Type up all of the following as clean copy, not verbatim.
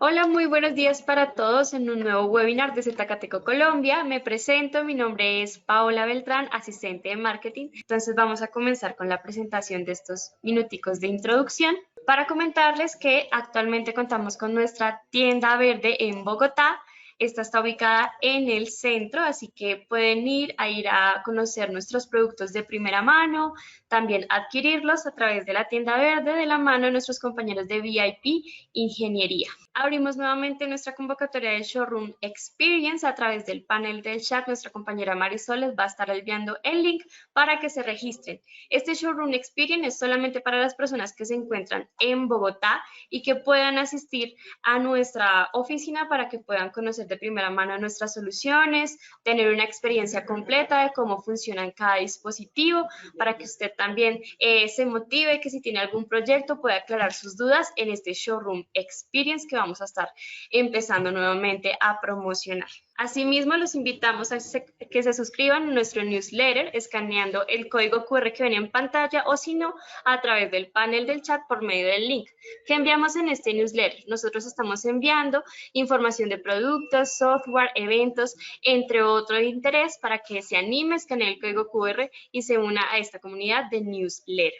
Hola, muy buenos días para todos en un nuevo webinar de Zetacateco Colombia. Me presento, mi nombre es Paola Beltrán, asistente de marketing. Entonces vamos a comenzar con la presentación de estos minuticos de introducción para comentarles que actualmente contamos con nuestra tienda verde en Bogotá. Esta está ubicada en el centro, así que pueden ir a conocer nuestros productos de primera mano, también adquirirlos a través de la tienda verde de la mano de nuestros compañeros de VIP Ingeniería. Abrimos nuevamente nuestra convocatoria de Showroom Experience a través del panel del chat. Nuestra compañera Marisol les va a estar enviando el link para que se registren. Este Showroom Experience es solamente para las personas que se encuentran en Bogotá y que puedan asistir a nuestra oficina para que puedan conocer de primera mano nuestras soluciones, tener una experiencia completa de cómo funciona cada dispositivo, para que usted también se motive, que si tiene algún proyecto pueda aclarar sus dudas en este Showroom Experience que vamos a estar empezando nuevamente a promocionar. Asimismo, los invitamos a que se suscriban a nuestro newsletter escaneando el código QR que ven en pantalla o si no, a través del panel del chat por medio del link que enviamos en este newsletter. Nosotros estamos enviando información de productos, software, eventos, entre otro de interés para que se anime, escanee el código QR y se una a esta comunidad de newsletter.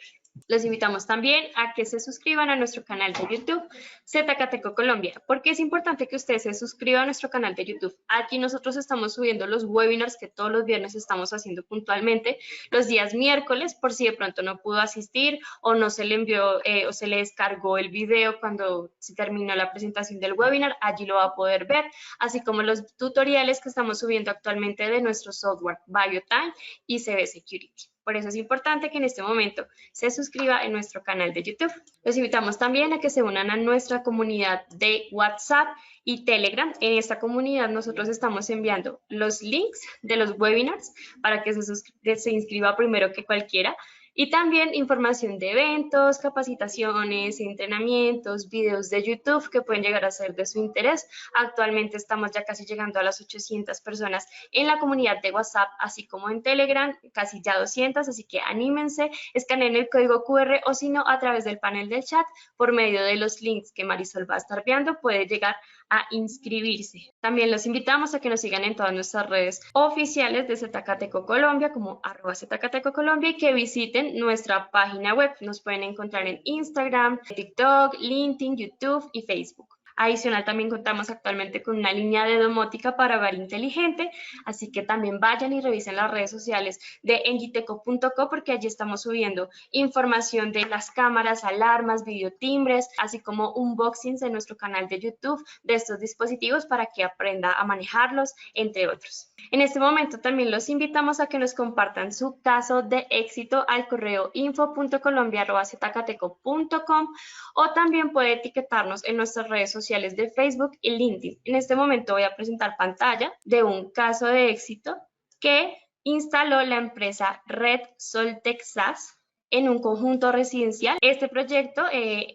Los invitamos también a que se suscriban a nuestro canal de YouTube, Zetacateco Colombia. ¿Por qué es importante que usted se suscriba a nuestro canal de YouTube? Aquí nosotros estamos subiendo los webinars que todos los viernes estamos haciendo puntualmente, los días miércoles, por si de pronto no pudo asistir o no se le envió o se le descargó el video cuando se terminó la presentación del webinar, allí lo va a poder ver, así como los tutoriales que estamos subiendo actualmente de nuestro software BioTime y CB Security. Por eso es importante que en este momento se suscriba en nuestro canal de YouTube. Los invitamos también a que se unan a nuestra comunidad de WhatsApp y Telegram. En esta comunidad nosotros estamos enviando los links de los webinars para que se inscriba primero que cualquiera. Y también información de eventos, capacitaciones, entrenamientos, videos de YouTube que pueden llegar a ser de su interés. Actualmente estamos ya casi llegando a las 800 personas en la comunidad de WhatsApp, así como en Telegram, casi ya 200, así que anímense, escaneen el código QR o si no, a través del panel del chat, por medio de los links que Marisol va a estar viendo, puede llegar a inscribirse. También los invitamos a que nos sigan en todas nuestras redes oficiales de Zetacateco Colombia, como @Zetacateco Colombia, y que visiten nuestra página web. Nos pueden encontrar en Instagram, TikTok, LinkedIn, YouTube y Facebook. Adicional, también contamos actualmente con una línea de domótica para hogar inteligente, así que también vayan y revisen las redes sociales de engiteco.co porque allí estamos subiendo información de las cámaras, alarmas, videotimbres, así como unboxings de nuestro canal de YouTube de estos dispositivos para que aprenda a manejarlos, entre otros. En este momento también los invitamos a que nos compartan su caso de éxito al correo info.colombia@zetacateco.com o también puede etiquetarnos en nuestras redes sociales de Facebook y LinkedIn. En este momento voy a presentar pantalla de un caso de éxito que instaló la empresa Red Sol Texas en un conjunto residencial. Este proyecto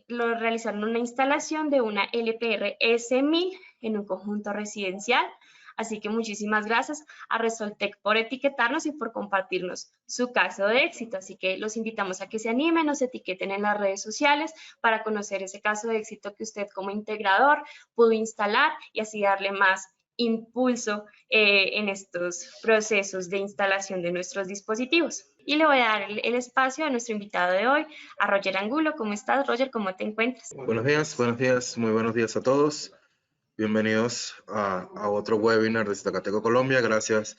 lo realizaron una instalación de una LPR S1000 en un conjunto residencial. Así que muchísimas gracias a Resoltec por etiquetarnos y por compartirnos su caso de éxito. Así que los invitamos a que se animen, nos etiqueten en las redes sociales para conocer ese caso de éxito que usted como integrador pudo instalar y así darle más impulso en estos procesos de instalación de nuestros dispositivos. Y le voy a dar el espacio a nuestro invitado de hoy, a Roger Angulo. ¿Cómo estás, Roger? ¿Cómo te encuentras? Buenos días, muy buenos días a todos. Bienvenidos a otro webinar de Zetacateco Colombia. Gracias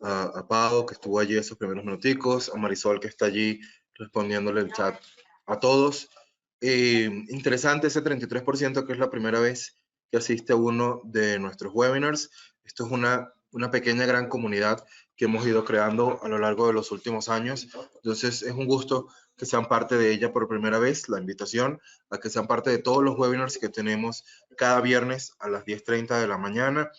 a Pau, que estuvo allí esos primeros minuticos, a Marisol, que está allí respondiéndole el chat a todos. Interesante ese 33%, que es la primera vez que asiste a uno de nuestros webinars. Esto es una pequeña gran comunidad que hemos ido creando a lo largo de los últimos años. Entonces, es un gusto que sean parte de ella por primera vez. La invitación a que sean parte de todos los webinars que tenemos cada viernes a las 10:30 de la mañana.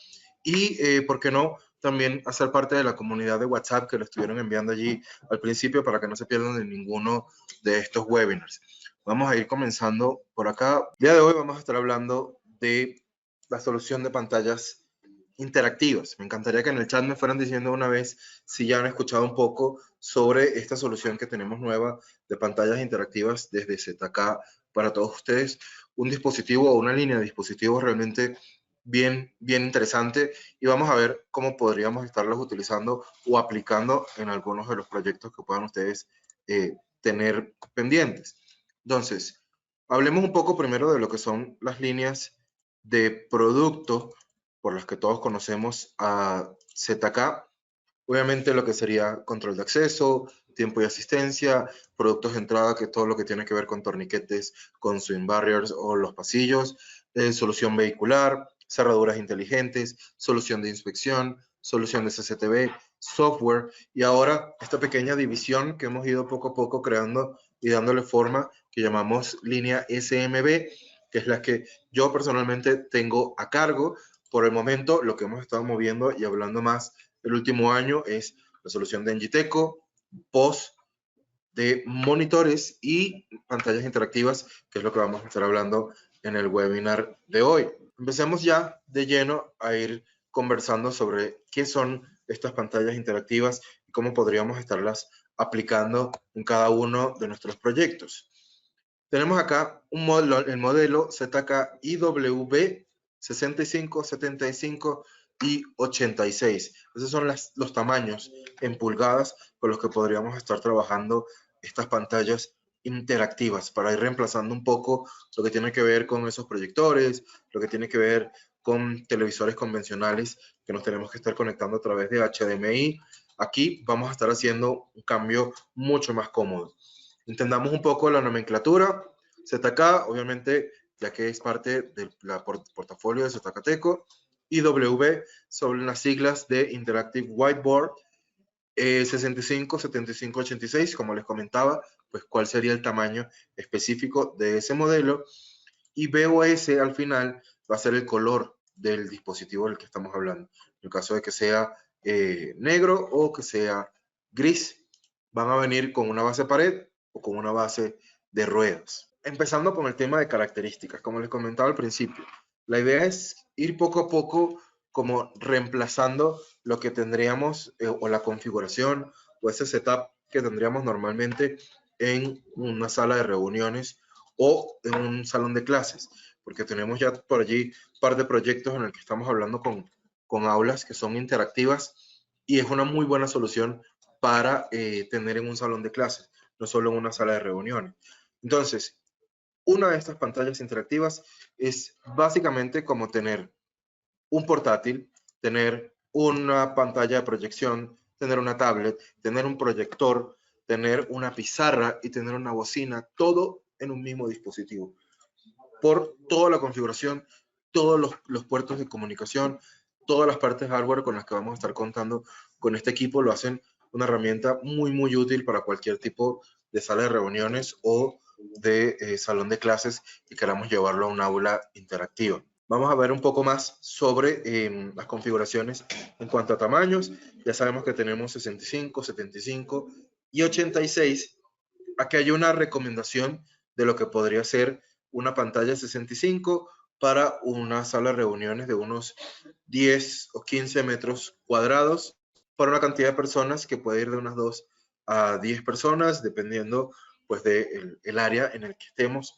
Y, ¿por qué no?, también hacer parte de la comunidad de WhatsApp que lo estuvieron enviando allí al principio para que no se pierdan de ninguno de estos webinars. Vamos a ir comenzando por acá. El día de hoy vamos a estar hablando de la solución de pantallas interactivas. Me encantaría que en el chat me fueran diciendo una vez si ya han escuchado un poco sobre esta solución que tenemos nueva de pantallas interactivas desde ZK para todos ustedes. Un dispositivo o una línea de dispositivos realmente bien interesante, y vamos a ver cómo podríamos estarlos utilizando o aplicando en algunos de los proyectos que puedan ustedes tener pendientes. Entonces, hablemos un poco primero de lo que son las líneas de producto por las que todos conocemos a ZK. Obviamente lo que sería control de acceso, tiempo y asistencia, productos de entrada, que es todo lo que tiene que ver con torniquetes, con swing barriers o los pasillos, solución vehicular, cerraduras inteligentes, solución de inspección, solución de CCTV, software, y ahora esta pequeña división que hemos ido poco a poco creando y dándole forma, que llamamos línea SMB, que es la que yo personalmente tengo a cargo. Por el momento, lo que hemos estado moviendo y hablando más el último año es la solución de Engiteco, POS, de monitores y pantallas interactivas, que es lo que vamos a estar hablando en el webinar de hoy. Empecemos ya de lleno a ir conversando sobre qué son estas pantallas interactivas y cómo podríamos estarlas aplicando en cada uno de nuestros proyectos. Tenemos acá un modelo, el modelo ZK-IW 65, 75 y 86. Esos son los tamaños en pulgadas con los que podríamos estar trabajando estas pantallas interactivas para ir reemplazando un poco lo que tiene que ver con esos proyectores, lo que tiene que ver con televisores convencionales que nos tenemos que estar conectando a través de HDMI. Aquí vamos a estar haciendo un cambio mucho más cómodo. Entendamos un poco la nomenclatura. ZK, obviamente, ya que es parte del portafolio de ZKTeco. IW son las siglas de Interactive Whiteboard. 65, 75, 86, como les comentaba, pues cuál sería el tamaño específico de ese modelo. Y BOS al final va a ser el color del dispositivo del que estamos hablando. En el caso de que sea negro o que sea gris, van a venir con una base pared o con una base de ruedas. Empezando con el tema de características, como les comentaba al principio, la idea es ir poco a poco como reemplazando lo que tendríamos o la configuración o ese setup que tendríamos normalmente en una sala de reuniones o en un salón de clases, porque tenemos ya por allí un par de proyectos en el que estamos hablando con aulas que son interactivas, y es una muy buena solución para tener en un salón de clases, no solo en una sala de reuniones. Entonces, una de estas pantallas interactivas es básicamente como tener un portátil, tener una pantalla de proyección, tener una tablet, tener un proyector, tener una pizarra y tener una bocina, todo en un mismo dispositivo. Por toda la configuración, todos los puertos de comunicación, todas las partes hardware con las que vamos a estar contando con este equipo lo hacen una herramienta muy útil para cualquier tipo de sala de reuniones o de salón de clases y queramos llevarlo a un aula interactiva. Vamos a ver un poco más sobre las configuraciones en cuanto a tamaños. Ya sabemos que tenemos 65, 75 y 86. Aquí hay una recomendación de lo que podría ser una pantalla 65 para una sala de reuniones de unos 10 o 15 metros cuadrados para una cantidad de personas que puede ir de unas 2 a 10 personas, dependiendo pues del área en el que estemos.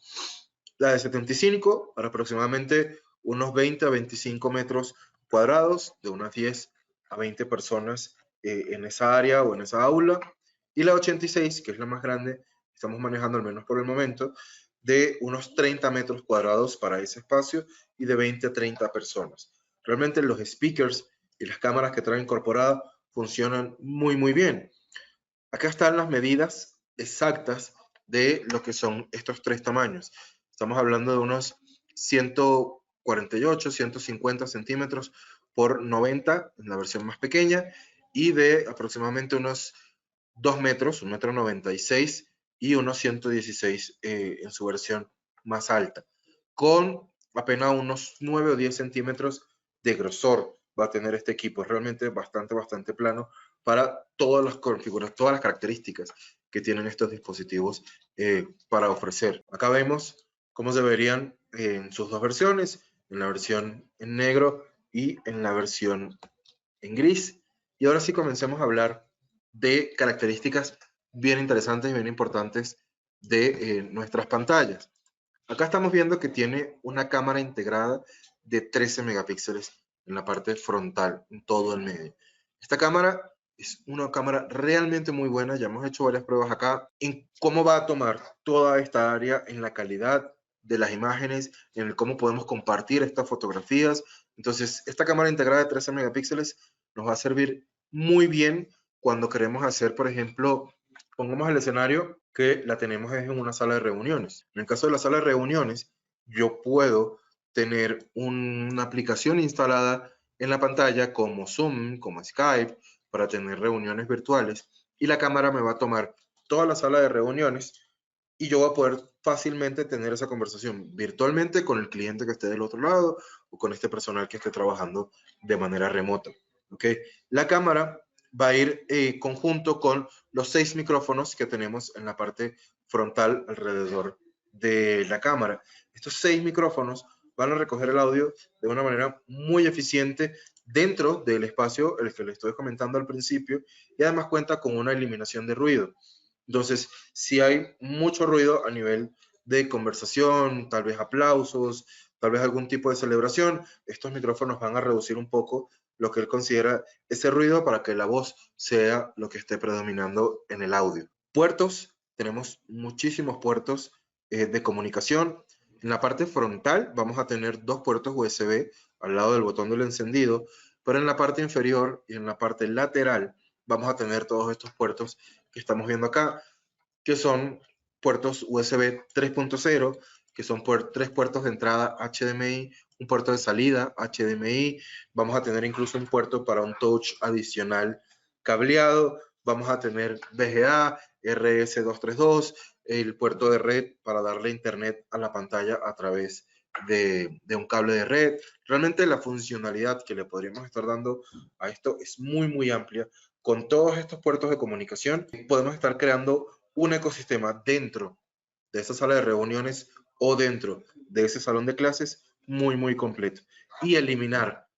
La de 75 para aproximadamente unos 20 a 25 metros cuadrados, de unas 10 a 20 personas en esa área o en esa aula. Y la 86, que es la más grande, estamos manejando al menos por el momento, de unos 30 metros cuadrados para ese espacio y de 20 a 30 personas. Realmente los speakers y las cámaras que traen incorporadas funcionan muy bien. Acá están las medidas exactas de lo que son estos tres tamaños. Estamos hablando de unos 148, 150 centímetros por 90 en la versión más pequeña, y de aproximadamente unos 2 metros, 1,96 m y unos 116 en su versión más alta, con apenas unos 9 o 10 centímetros de grosor va a tener este equipo. Es realmente bastante plano para todas las configuraciones, todas las características que tienen estos dispositivos para ofrecer. Acá vemos cómo se verían en sus dos versiones, en la versión en negro y en la versión en gris. Y ahora sí comencemos a hablar de características bien interesantes y bien importantes de nuestras pantallas. Acá estamos viendo que tiene una cámara integrada de 13 megapíxeles en la parte frontal, en todo el medio. Esta cámara es una cámara realmente muy buena. Ya hemos hecho varias pruebas acá en cómo va a tomar toda esta área, en la calidad de las imágenes, en el cómo podemos compartir estas fotografías. Entonces, esta cámara integrada de 13 megapíxeles nos va a servir muy bien cuando queremos hacer, por ejemplo, pongamos el escenario que la tenemos en una sala de reuniones. En el caso de la sala de reuniones, yo puedo tener una aplicación instalada en la pantalla como Zoom, como Skype, para tener reuniones virtuales, y la cámara me va a tomar toda la sala de reuniones y yo voy a poder fácilmente tener esa conversación virtualmente con el cliente que esté del otro lado o con este personal que esté trabajando de manera remota. ¿Okay? La cámara va a ir conjunto con los 6 micrófonos que tenemos en la parte frontal alrededor de la cámara. Estos 6 micrófonos van a recoger el audio de una manera muy eficiente dentro del espacio el que les estoy comentando al principio, y además cuenta con una eliminación de ruido. Entonces, si hay mucho ruido a nivel de conversación, tal vez aplausos, tal vez algún tipo de celebración, estos micrófonos van a reducir un poco lo que él considera ese ruido para que la voz sea lo que esté predominando en el audio. Puertos, tenemos muchísimos puertos de comunicación. En la parte frontal vamos a tener 2 puertos USB al lado del botón del encendido, pero en la parte inferior y en la parte lateral vamos a tener todos estos puertos que estamos viendo acá, que son puertos USB 3.0, que son 3 puertos de entrada HDMI, un puerto de salida HDMI, vamos a tener incluso un puerto para un touch adicional cableado, vamos a tener VGA, RS232, el puerto de red para darle internet a la pantalla a través de un cable de red. Realmente la funcionalidad que le podríamos estar dando a esto es muy amplia. Con todos estos puertos de comunicación podemos estar creando un ecosistema dentro de esa sala de reuniones o dentro de ese salón de clases muy completo, y eliminar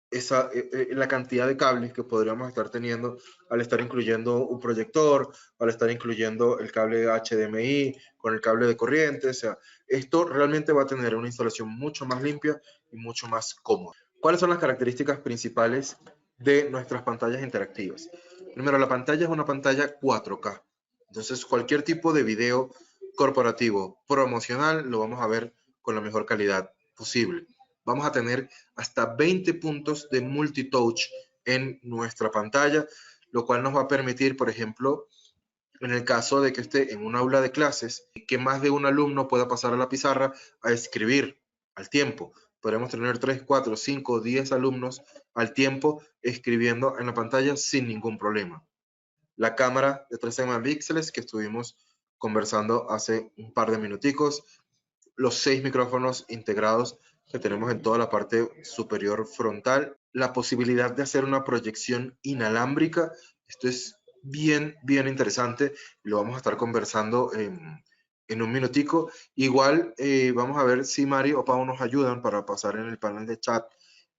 la cantidad de cables que podríamos estar teniendo al estar incluyendo un proyector, al estar incluyendo el cable HDMI con el cable de corriente. O sea, esto realmente va a tener una instalación mucho más limpia y mucho más cómoda. ¿Cuáles son las características principales de nuestras pantallas interactivas? Primero, la pantalla es una pantalla 4K. Entonces, cualquier tipo de video corporativo, promocional, lo vamos a ver con la mejor calidad posible. Vamos a tener hasta 20 puntos de multitouch en nuestra pantalla, lo cual nos va a permitir, por ejemplo, en el caso de que esté en un aula de clases, que más de un alumno pueda pasar a la pizarra a escribir al tiempo. Podremos tener 3, 4, 5, 10 alumnos al tiempo escribiendo en la pantalla sin ningún problema. La cámara de 13 megapíxeles que estuvimos conversando hace un par de minuticos, los 6 micrófonos integrados que tenemos en toda la parte superior frontal, la posibilidad de hacer una proyección inalámbrica. Esto es bien interesante, lo vamos a estar conversando en un minutico. Igual vamos a ver si Mari o Pau nos ayudan para pasar en el panel de chat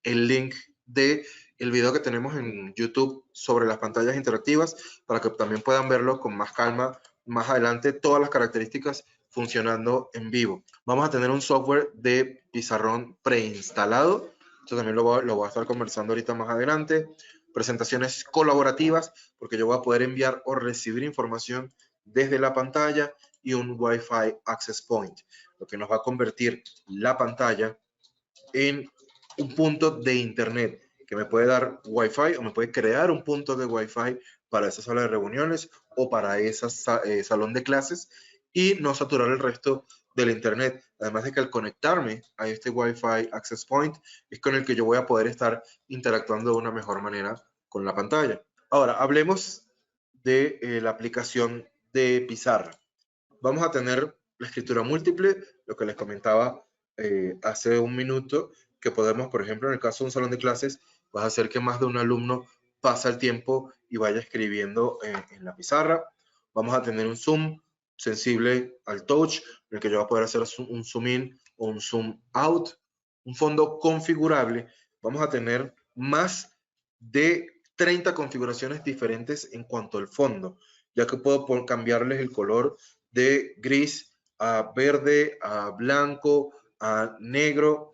el link de el video que tenemos en YouTube sobre las pantallas interactivas, para que también puedan verlo con más calma más adelante, todas las características funcionando en vivo. Vamos a tener un software de pizarrón preinstalado. Esto también lo voy a estar conversando ahorita más adelante. Presentaciones colaborativas, porque yo voy a poder enviar o recibir información desde la pantalla, y un Wi-Fi Access Point, lo que nos va a convertir la pantalla en un punto de internet que me puede dar Wi-Fi, o me puede crear un punto de Wi-Fi para esa sala de reuniones o para ese salón de clases, y no saturar el resto del internet. Además de que al conectarme a este Wi-Fi Access Point es con el que yo voy a poder estar interactuando de una mejor manera con la pantalla. Ahora, hablemos de la aplicación de pizarra. Vamos a tener la escritura múltiple, lo que les comentaba hace un minuto, que podemos, por ejemplo, en el caso de un salón de clases, vas a hacer que más de un alumno pase el tiempo y vaya escribiendo en la pizarra. Vamos a tener un zoom sensible al touch, en el que yo voy a poder hacer un zoom in o un zoom out. Un fondo configurable vamos a tener más de 30 configuraciones diferentes en cuanto al fondo, ya que puedo cambiarles el color de gris a verde, a blanco, a negro,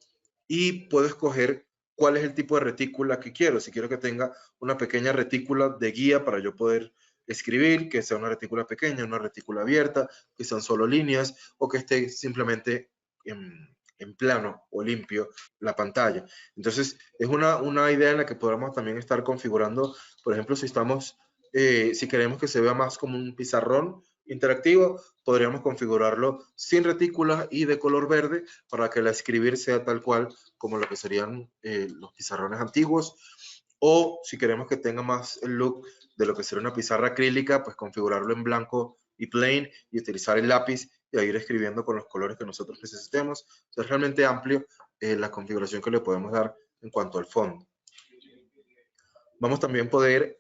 y puedo escoger cuál es el tipo de retícula que quiero. Si quiero que tenga una pequeña retícula de guía para yo poder escribir, que sea una retícula pequeña, una retícula abierta, que sean solo líneas, o que esté simplemente en plano o limpio la pantalla. Entonces, es una idea en la que podamos también estar configurando, por ejemplo, si queremos que se vea más como un pizarrón interactivo, podríamos configurarlo sin retículas y de color verde para que el escribir sea tal cual como lo que serían los pizarrones antiguos. O si queremos que tenga más el look de lo que sería una pizarra acrílica, pues configurarlo en blanco y plain y utilizar el lápiz y a ir escribiendo con los colores que nosotros necesitemos. Es realmente amplio la configuración que le podemos dar en cuanto al fondo. Vamos también a poder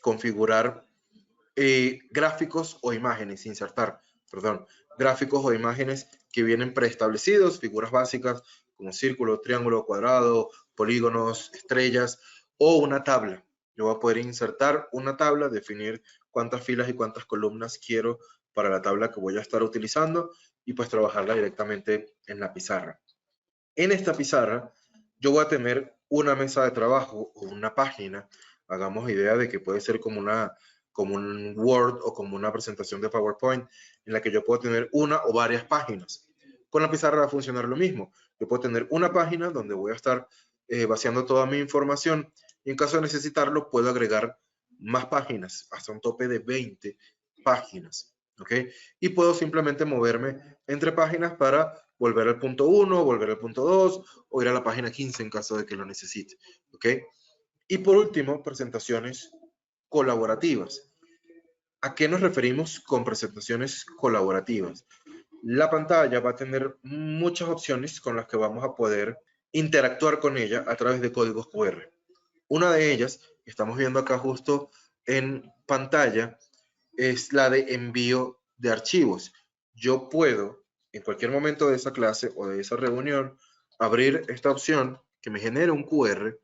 configurar gráficos o imágenes, gráficos o imágenes que vienen preestablecidos, figuras básicas como círculo, triángulo, cuadrado, polígonos, estrellas o una tabla. Yo voy a poder insertar una tabla, definir cuántas filas y cuántas columnas quiero para la tabla que voy a estar utilizando y pues trabajarla directamente en la pizarra. En esta pizarra yo voy a tener una mesa de trabajo o una página. Hagamos idea de que puede ser como un Word o como una presentación de PowerPoint en la que yo puedo tener una o varias páginas. Con la pizarra va a funcionar lo mismo. Yo puedo tener una página donde voy a estar vaciando toda mi información y en caso de necesitarlo puedo agregar más páginas, hasta un tope de 20 páginas. ¿Ok? Y puedo simplemente moverme entre páginas para volver al punto 1, volver al punto 2 o ir a la página 15 en caso de que lo necesite. ¿Ok? Y por último, presentaciones colaborativas. ¿A qué nos referimos con presentaciones colaborativas? La pantalla va a tener muchas opciones con las que vamos a poder interactuar con ella a través de códigos QR. Una de ellas, que estamos viendo acá justo en pantalla, es la de envío de archivos. Yo puedo, en cualquier momento de esa clase o de esa reunión, abrir esta opción que me genera un QR.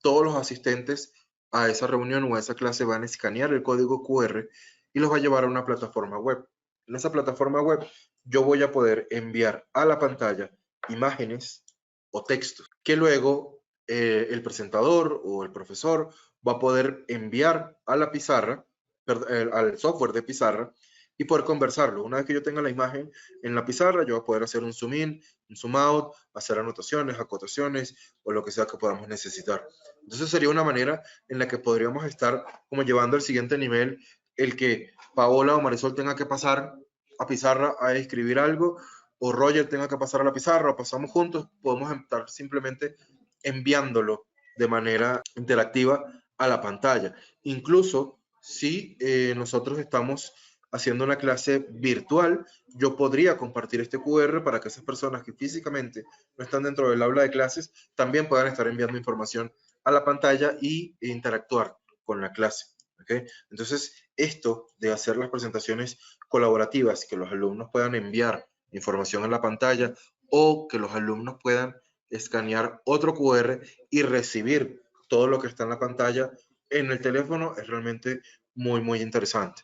Todos los asistentes a esa reunión o a esa clase van a escanear el código QR y los va a llevar a una plataforma web. En esa plataforma web yo voy a poder enviar a la pantalla imágenes o textos que luego el presentador o el profesor va a poder enviar a la pizarra, al software de pizarra y poder conversarlo. Una vez que yo tenga la imagen en la pizarra, yo voy a poder hacer un zoom in, un zoom out, hacer anotaciones, acotaciones o lo que sea que podamos necesitar. Entonces sería una manera en la que podríamos estar como llevando al siguiente nivel el que Paola o Marisol tenga que pasar a pizarra a escribir algo o Roger tenga que pasar a la pizarra o pasamos juntos, podemos estar simplemente enviándolo de manera interactiva a la pantalla. Incluso si nosotros estamos haciendo una clase virtual, yo podría compartir este QR para que esas personas que físicamente no están dentro del aula de clases también puedan estar enviando información a la pantalla y interactuar con la clase. ¿Okay? Entonces, esto de hacer las presentaciones colaborativas, que los alumnos puedan enviar información a la pantalla o que los alumnos puedan escanear otro QR y recibir todo lo que está en la pantalla en el teléfono, es realmente muy interesante.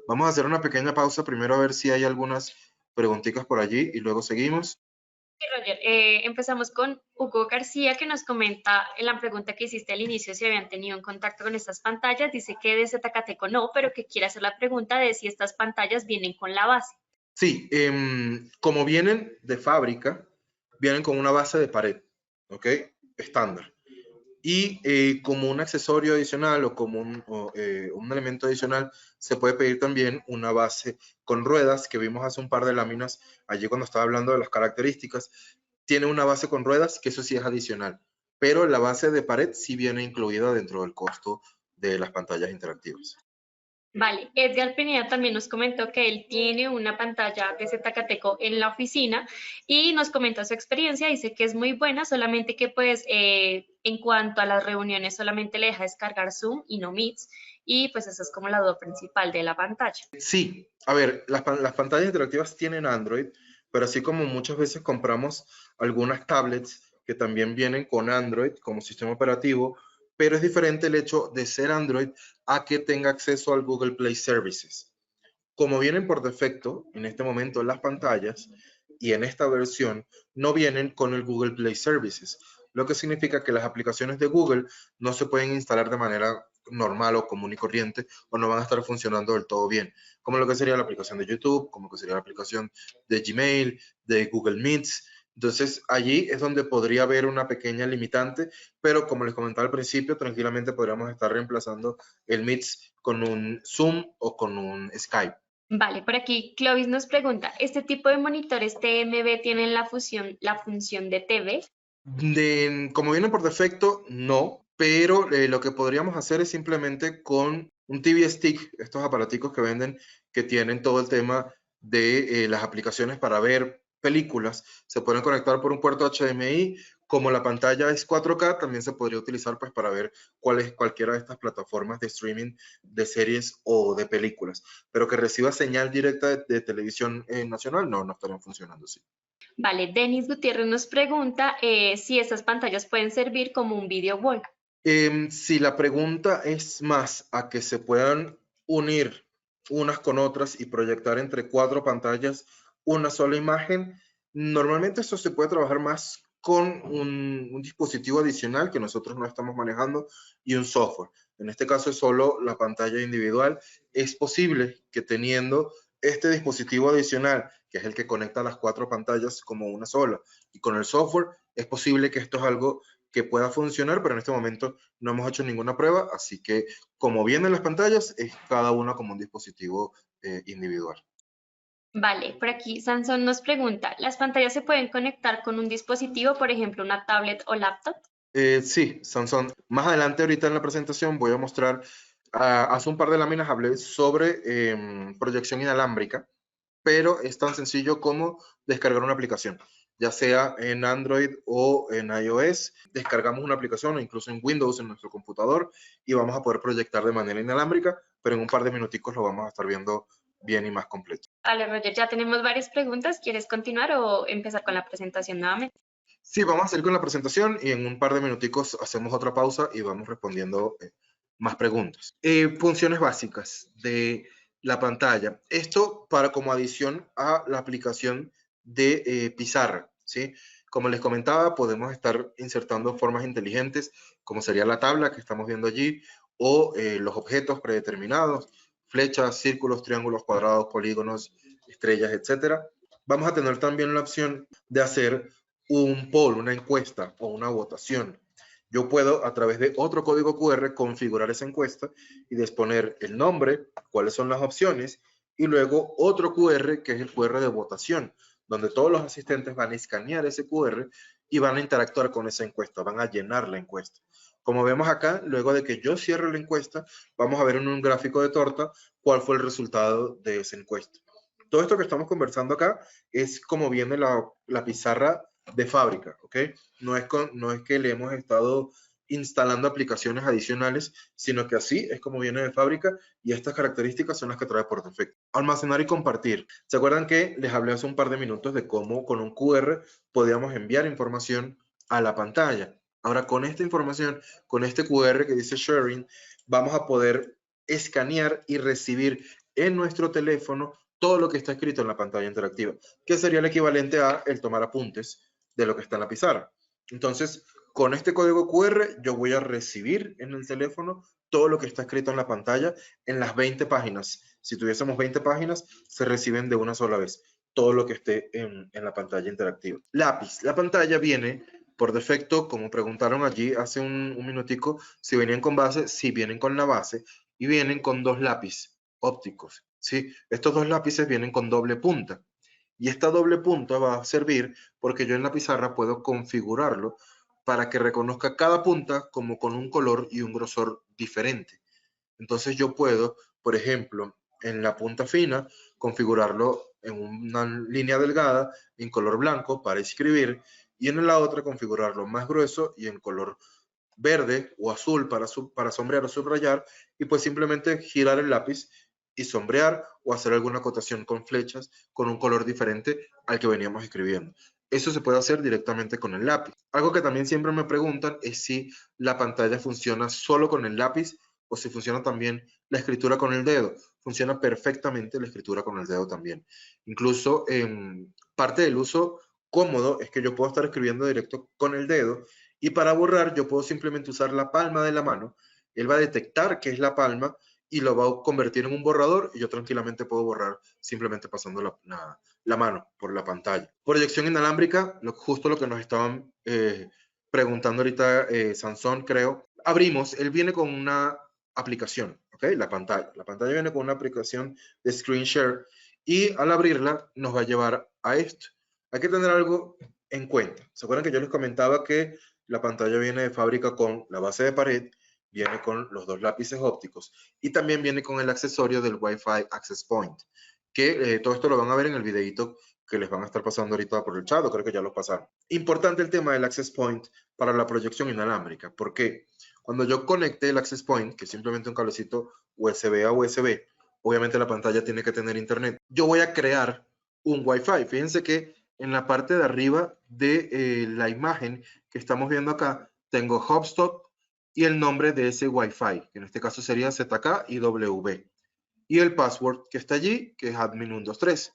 Vamos a hacer una pequeña pausa primero a ver si hay algunas preguntitas por allí y luego seguimos. Sí, Roger, empezamos con Hugo García, que nos comenta en la pregunta que hiciste al inicio si habían tenido un contacto con estas pantallas. Dice que desde Zacateco no, pero que quiere hacer la pregunta de si estas pantallas vienen con la base. Sí, como vienen de fábrica, vienen con una base de pared, ¿ok? Estándar. Y como un accesorio adicional o como un elemento adicional, se puede pedir también una base con ruedas, que vimos hace un par de láminas allí cuando estaba hablando de las características. Tiene una base con ruedas, que eso sí es adicional, pero la base de pared sí viene incluida dentro del costo de las pantallas interactivas. Vale, Edgar Pineda también nos comentó que él tiene una pantalla de Zacateco en la oficina y nos comenta su experiencia, dice que es muy buena, solamente que pues en cuanto a las reuniones solamente le deja descargar Zoom y no Meets y pues esa es como la duda principal de la pantalla. Sí, a ver, las pantallas interactivas tienen Android, pero así como muchas veces compramos algunas tablets que también vienen con Android como sistema operativo, pero es diferente el hecho de ser Android a que tenga acceso al Google Play Services. Como vienen por defecto en este momento en las pantallas y en esta versión, no vienen con el Google Play Services, lo que significa que las aplicaciones de Google no se pueden instalar de manera normal o común y corriente o no van a estar funcionando del todo bien, como lo que sería la aplicación de YouTube, como que sería la aplicación de Gmail, de Google Meets. Entonces, allí es donde podría haber una pequeña limitante, pero como les comentaba al principio, tranquilamente podríamos estar reemplazando el Meets con un Zoom o con un Skype. Vale, por aquí Clovis nos pregunta, ¿este tipo de monitores TMB tienen la función de TV? Como viene por defecto, no, pero lo que podríamos hacer es simplemente con un TV Stick, estos aparaticos que venden, que tienen todo el tema de las aplicaciones para ver películas, se pueden conectar por un puerto HDMI. Como la pantalla es 4K, también se podría utilizar pues para ver cualquiera de estas plataformas de streaming de series o de películas, pero que reciba señal directa de televisión nacional, no estarían funcionando así. Vale, Denis Gutiérrez nos pregunta si estas pantallas pueden servir como un video wall. Si la pregunta es más a que se puedan unir unas con otras y proyectar entre 4 pantallas una sola imagen, normalmente eso se puede trabajar más con un dispositivo adicional que nosotros no estamos manejando y un software. En este caso es solo la pantalla individual. Es posible que teniendo este dispositivo adicional, que es el que conecta las 4 pantallas como una sola, y con el software, es posible que esto es algo que pueda funcionar, pero en este momento no hemos hecho ninguna prueba, así que como vienen las pantallas, es cada una como un dispositivo individual. Vale, por aquí Sansón nos pregunta, ¿las pantallas se pueden conectar con un dispositivo, por ejemplo, una tablet o laptop? Sí, Sansón. Más adelante ahorita en la presentación voy a mostrar, hace un par de láminas hablé sobre proyección inalámbrica, pero es tan sencillo como descargar una aplicación, ya sea en Android o en iOS. Descargamos una aplicación o incluso en Windows en nuestro computador y vamos a poder proyectar de manera inalámbrica, pero en un par de minuticos lo vamos a estar viendo bien y más completo. Vale, Roger, ya tenemos varias preguntas. ¿Quieres continuar o empezar con la presentación nuevamente? Sí, vamos a seguir con la presentación y en un par de minuticos hacemos otra pausa y vamos respondiendo más preguntas. Funciones básicas de la pantalla. Esto para como adición a la aplicación de pizarra, ¿sí? Como les comentaba, podemos estar insertando formas inteligentes, como sería la tabla que estamos viendo allí, o los objetos predeterminados, flechas, círculos, triángulos, cuadrados, polígonos, estrellas, etcétera. Vamos a tener también la opción de hacer un poll, una encuesta o una votación. Yo puedo, a través de otro código QR, configurar esa encuesta y disponer el nombre, cuáles son las opciones, y luego otro QR, que es el QR de votación, donde todos los asistentes van a escanear ese QR y van a interactuar con esa encuesta, van a llenar la encuesta. Como vemos acá, luego de que yo cierre la encuesta, vamos a ver en un gráfico de torta cuál fue el resultado de esa encuesta. Todo esto que estamos conversando acá es como viene la pizarra de fábrica, ¿ok? No es que le hemos estado instalando aplicaciones adicionales, sino que así es como viene de fábrica y estas características son las que trae por defecto. Almacenar y compartir. ¿Se acuerdan que les hablé hace un par de minutos de cómo con un QR podíamos enviar información a la pantalla? Ahora con esta información, con este QR que dice sharing, vamos a poder escanear y recibir en nuestro teléfono todo lo que está escrito en la pantalla interactiva, que sería el equivalente a el tomar apuntes de lo que está en la pizarra. Entonces, con este código QR, yo voy a recibir en el teléfono todo lo que está escrito en la pantalla en las 20 páginas. Si tuviésemos 20 páginas, se reciben de una sola vez todo lo que esté en la pantalla interactiva. Lápiz. La pantalla viene por defecto, como preguntaron allí hace un minutico, si venían con base, si vienen con la base y vienen con 2 lápices ópticos. ¿Sí? Estos 2 lápices vienen con doble punta. Y esta doble punta va a servir porque yo en la pizarra puedo configurarlo para que reconozca cada punta como con un color y un grosor diferente. Entonces yo puedo, por ejemplo, en la punta fina, configurarlo en una línea delgada en color blanco para escribir y en la otra configurarlo más grueso y en color verde o azul para sombrear o subrayar y pues simplemente girar el lápiz y sombrear o hacer alguna acotación con flechas con un color diferente al que veníamos escribiendo. Eso se puede hacer directamente con el lápiz. Algo que también siempre me preguntan es si la pantalla funciona solo con el lápiz o si funciona también la escritura con el dedo. Funciona perfectamente la escritura con el dedo también. Incluso parte del uso cómodo es que yo puedo estar escribiendo directo con el dedo y para borrar yo puedo simplemente usar la palma de la mano. Él va a detectar que es la palma y lo va a convertir en un borrador y yo tranquilamente puedo borrar simplemente pasando la mano por la pantalla. Proyección inalámbrica, justo lo que nos estaban preguntando ahorita Sansón, creo. Abrimos, él viene con una aplicación, ¿ok? La pantalla viene con una aplicación de screen share y al abrirla nos va a llevar a esto. Hay que tener algo en cuenta. ¿Se acuerdan que yo les comentaba que la pantalla viene de fábrica con la base de pared, viene con los dos lápices ópticos y también viene con el accesorio del Wi-Fi Access Point, que todo esto lo van a ver en el videito que les van a estar pasando ahorita por el chat, o creo que ya lo pasaron. Importante el tema del Access Point para la proyección inalámbrica, porque cuando yo conecte el Access Point, que es simplemente un cablecito USB a USB, obviamente la pantalla tiene que tener internet. Yo voy a crear un Wi-Fi. Fíjense que en la parte de arriba de la imagen que estamos viendo acá, tengo Hotspot y el nombre de ese Wi-Fi, que en este caso sería ZK y W. Y el password que está allí, que es admin123.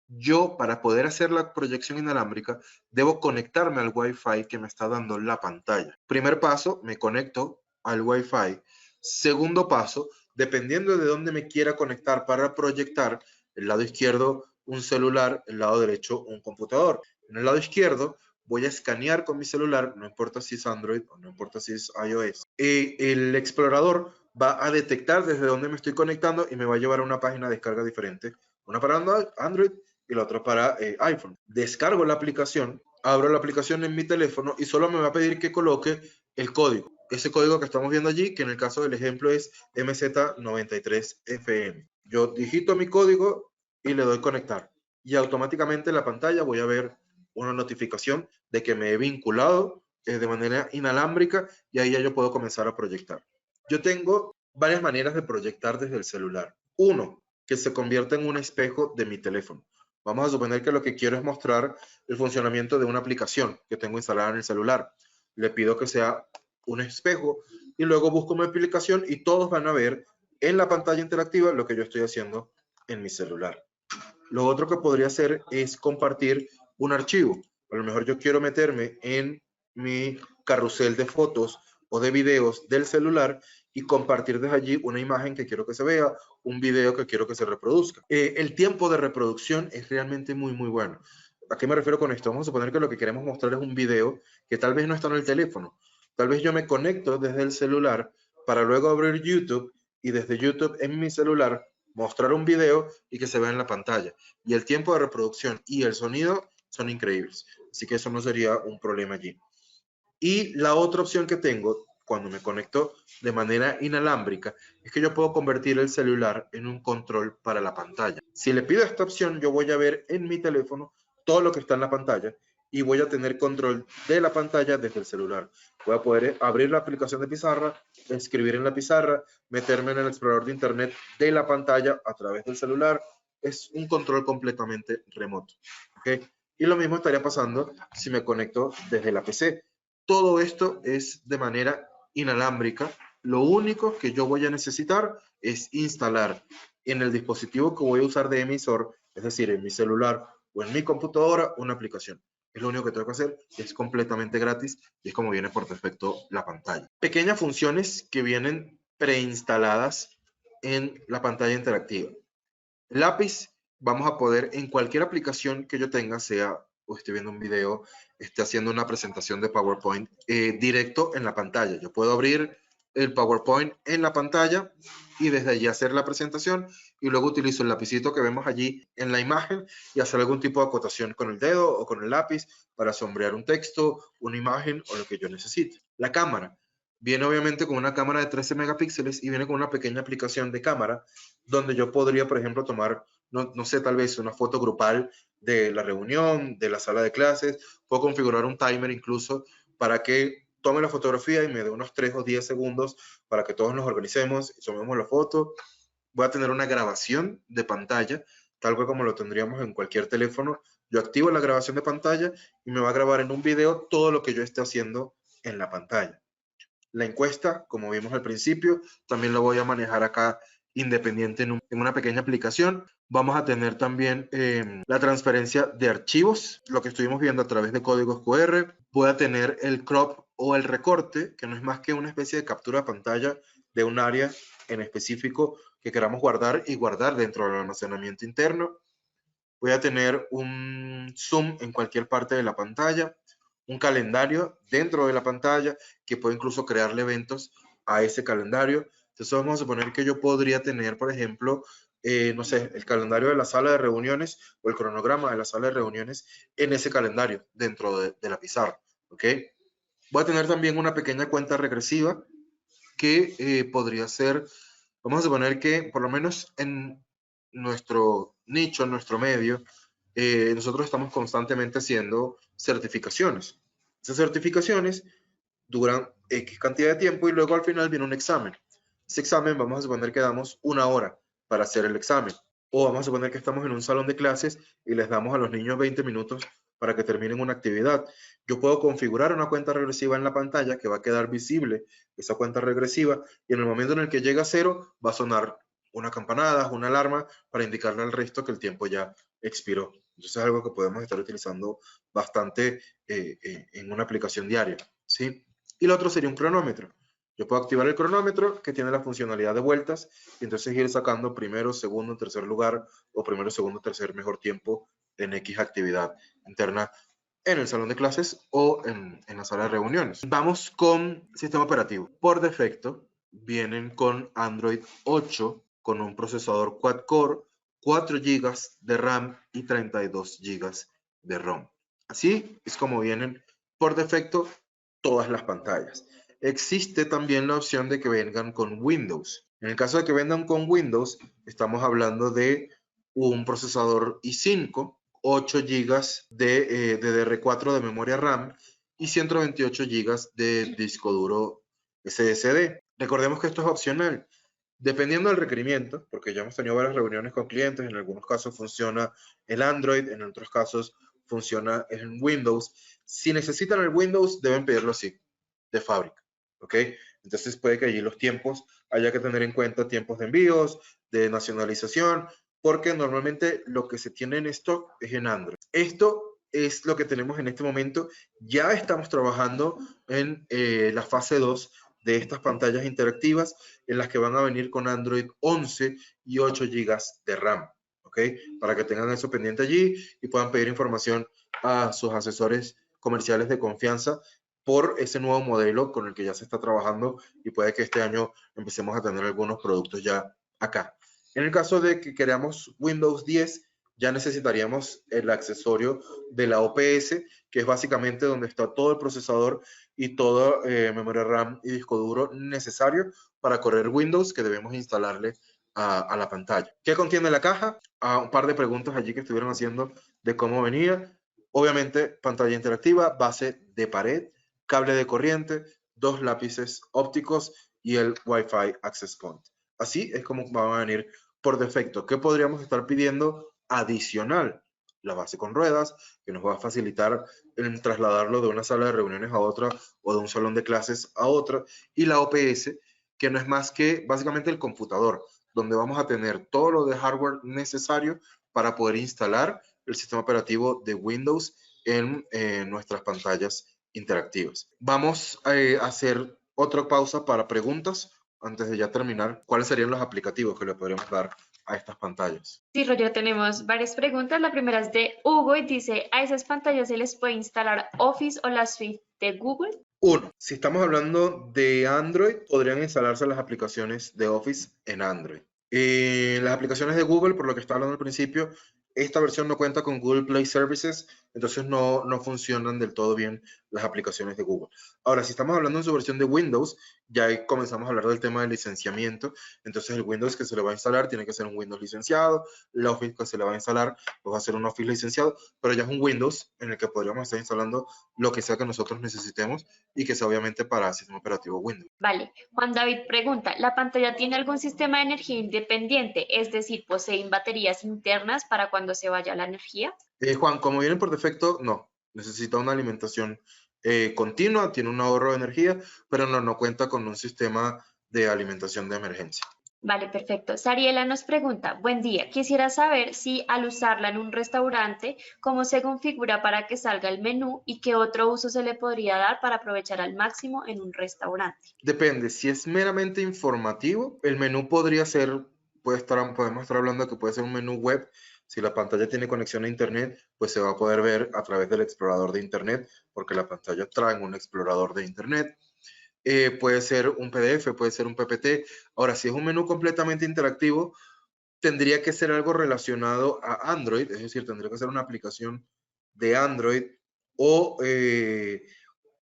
Yo, para poder hacer la proyección inalámbrica, debo conectarme al Wi-Fi que me está dando la pantalla. Primer paso, me conecto al Wi-Fi. Segundo paso, dependiendo de dónde me quiera conectar para proyectar, el lado izquierdo un celular, el lado derecho un computador. En el lado izquierdo voy a escanear con mi celular, no importa si es Android o no importa si es iOS. El explorador va a detectar desde dónde me estoy conectando y me va a llevar a una página de descarga diferente. Una para Android y la otra para iPhone. Descargo la aplicación, abro la aplicación en mi teléfono y solo me va a pedir que coloque el código. Ese código que estamos viendo allí, que en el caso del ejemplo es MZ93FM. Yo digito mi código y le doy conectar. Y automáticamente en la pantalla voy a ver una notificación de que me he vinculado de manera inalámbrica y ahí ya yo puedo comenzar a proyectar. Yo tengo varias maneras de proyectar desde el celular. Uno, que se convierta en un espejo de mi teléfono. Vamos a suponer que lo que quiero es mostrar el funcionamiento de una aplicación que tengo instalada en el celular. Le pido que sea un espejo y luego busco mi aplicación y todos van a ver en la pantalla interactiva lo que yo estoy haciendo en mi celular. Lo otro que podría hacer es compartir un archivo. A lo mejor yo quiero meterme en mi carrusel de fotos o de videos del celular y compartir desde allí una imagen que quiero que se vea, un video que quiero que se reproduzca. El tiempo de reproducción es realmente muy, muy bueno. ¿A qué me refiero con esto? Vamos a suponer que lo que queremos mostrar es un video que tal vez no está en el teléfono. Tal vez yo me conecto desde el celular para luego abrir YouTube y desde YouTube en mi celular mostrar un video y que se vea en la pantalla. Y el tiempo de reproducción y el sonido son increíbles. Así que eso no sería un problema allí. Y la otra opción que tengo cuando me conecto de manera inalámbrica es que yo puedo convertir el celular en un control para la pantalla. Si le pido esta opción, yo voy a ver en mi teléfono todo lo que está en la pantalla y voy a tener control de la pantalla desde el celular. Voy a poder abrir la aplicación de pizarra, escribir en la pizarra, meterme en el explorador de internet de la pantalla a través del celular. Es un control completamente remoto. ¿Okay? Y lo mismo estaría pasando si me conecto desde la PC. Todo esto es de manera inalámbrica. Lo único que yo voy a necesitar es instalar en el dispositivo que voy a usar de emisor, es decir, en mi celular o en mi computadora, una aplicación. Es lo único que tengo que hacer, es completamente gratis y es como viene por defecto la pantalla. Pequeñas funciones que vienen preinstaladas en la pantalla interactiva. Lápiz, vamos a poder en cualquier aplicación que yo tenga, sea o esté viendo un video, esté haciendo una presentación de PowerPoint, directo en la pantalla. Yo puedo abrir el PowerPoint en la pantalla y desde allí hacer la presentación y luego utilizo el lapicito que vemos allí en la imagen y hacer algún tipo de acotación con el dedo o con el lápiz para sombrear un texto, una imagen o lo que yo necesite. La cámara. Viene obviamente con una cámara de 13 megapíxeles y viene con una pequeña aplicación de cámara donde yo podría, por ejemplo, tomar, no sé, tal vez una foto grupal de la reunión, de la sala de clases. Puedo configurar un timer incluso para que tome la fotografía y me dé unos 3 o 10 segundos para que todos nos organicemos y tomemos la foto. Voy a tener una grabación de pantalla, tal cual como lo tendríamos en cualquier teléfono, Yo activo la grabación de pantalla y me va a grabar en un video todo lo que yo esté haciendo en la pantalla. La encuesta, como vimos al principio, también lo voy a manejar acá independiente en una pequeña aplicación. Vamos a tener también la transferencia de archivos, lo que estuvimos viendo a través de códigos QR. Voy a tener el crop o el recorte, que no es más que una especie de captura de pantalla de un área en específico que queramos guardar y guardar dentro del almacenamiento interno. Voy a tener un zoom en cualquier parte de la pantalla, un calendario dentro de la pantalla que puede incluso crearle eventos a ese calendario. Entonces vamos a suponer que yo podría tener, por ejemplo, no sé, el calendario de la sala de reuniones o el cronograma de la sala de reuniones en ese calendario dentro de la pizarra, ¿ok? Voy a tener también una pequeña cuenta regresiva que podría ser, vamos a suponer que por lo menos en nuestro nicho, en nuestro medio, nosotros estamos constantemente haciendo certificaciones. Esas certificaciones duran X cantidad de tiempo y luego al final viene un examen. Ese examen vamos a suponer que damos 1 hora para hacer el examen. O vamos a suponer que estamos en un salón de clases y les damos a los niños 20 minutos para que terminen una actividad. Yo puedo configurar una cuenta regresiva en la pantalla que va a quedar visible esa cuenta regresiva y en el momento en el que llega a 0 va a sonar una campanada, una alarma para indicarle al resto que el tiempo ya expiró. Entonces es algo que podemos estar utilizando bastante en una aplicación diaria, ¿sí? Y lo otro sería un cronómetro. Yo puedo activar el cronómetro que tiene la funcionalidad de vueltas y entonces ir sacando primero, segundo, tercer lugar o primero, segundo, tercer mejor tiempo en X actividad interna en el salón de clases o en la sala de reuniones. Vamos con sistema operativo. Por defecto vienen con Android 8 con un procesador quad-core, 4 GB de RAM y 32 GB de ROM. Así es como vienen por defecto todas las pantallas. Existe también la opción de que vengan con Windows. En el caso de que vengan con Windows, estamos hablando de un procesador i5, 8 GB de DDR4 de memoria RAM y 128 GB de disco duro SSD. Recordemos que esto es opcional. Dependiendo del requerimiento, porque ya hemos tenido varias reuniones con clientes, en algunos casos funciona el Android, en otros casos funciona en Windows. Si necesitan el Windows, deben pedirlo así, de fábrica, ¿ok? Entonces puede que allí los tiempos haya que tener en cuenta tiempos de envíos, de nacionalización, porque normalmente lo que se tiene en stock es en Android. Esto es lo que tenemos en este momento. Ya estamos trabajando en la fase 2 de estas pantallas interactivas en las que van a venir con Android 11 y 8 GB de RAM, ¿ok? Para que tengan eso pendiente allí y puedan pedir información a sus asesores comerciales de confianza por ese nuevo modelo con el que ya se está trabajando y puede que este año empecemos a tener algunos productos ya acá. En el caso de que queramos Windows 10, ya necesitaríamos el accesorio de la OPS, que es básicamente donde está todo el procesador y toda memoria RAM y disco duro necesario para correr Windows que debemos instalarle a la pantalla. ¿Qué contiene la caja? Un par de preguntas allí que estuvieron haciendo de cómo venía. Obviamente, pantalla interactiva, base de pared, cable de corriente, 2 lápices ópticos y el Wi-Fi Access Point. Así es como van a venir por defecto. ¿Qué podríamos estar pidiendo adicional? La base con ruedas, que nos va a facilitar el trasladarlo de una sala de reuniones a otra o de un salón de clases a otra, y la OPS, que no es más que básicamente el computador, donde vamos a tener todo lo de hardware necesario para poder instalar el sistema operativo de Windows en nuestras pantallas interactivas. Vamos a hacer otra pausa para preguntas antes de ya terminar. ¿Cuáles serían los aplicativos que le podríamos dar a estas pantallas? Sí, Roger, tenemos varias preguntas. La primera es de Hugo y dice, ¿a esas pantallas se les puede instalar Office o la suite de Google? Uno, si estamos hablando de Android, podrían instalarse las aplicaciones de Office en Android. Las aplicaciones de Google, por lo que estaba hablando al principio, esta versión no cuenta con Google Play Services, entonces no funcionan del todo bien las aplicaciones de Google. Ahora, si estamos hablando en su versión de Windows, ya ahí comenzamos a hablar del tema del licenciamiento. Entonces, el Windows que se le va a instalar tiene que ser un Windows licenciado, el Office que se le va a instalar pues va a ser un Office licenciado, pero ya es un Windows en el que podríamos estar instalando lo que sea que nosotros necesitemos y que sea obviamente para el sistema operativo Windows. Vale. Juan David pregunta, ¿la pantalla tiene algún sistema de energía independiente? Es decir, ¿poseen baterías internas para cuando se vaya la energía? Juan, como viene por defecto, no. Necesita una alimentación continua, tiene un ahorro de energía, pero no cuenta con un sistema de alimentación de emergencia. Vale, perfecto. Sariela nos pregunta, buen día, quisiera saber si al usarla en un restaurante, cómo se configura para que salga el menú y qué otro uso se le podría dar para aprovechar al máximo en un restaurante. Depende, si es meramente informativo, el menú podría ser, podemos estar hablando de que puede ser un menú web. Si la pantalla tiene conexión a internet, pues se va a poder ver a través del explorador de internet, porque la pantalla trae un explorador de internet. Puede ser un PDF, puede ser un PPT. Ahora, si es un menú completamente interactivo, tendría que ser algo relacionado a Android, es decir, tendría que ser una aplicación de Android o,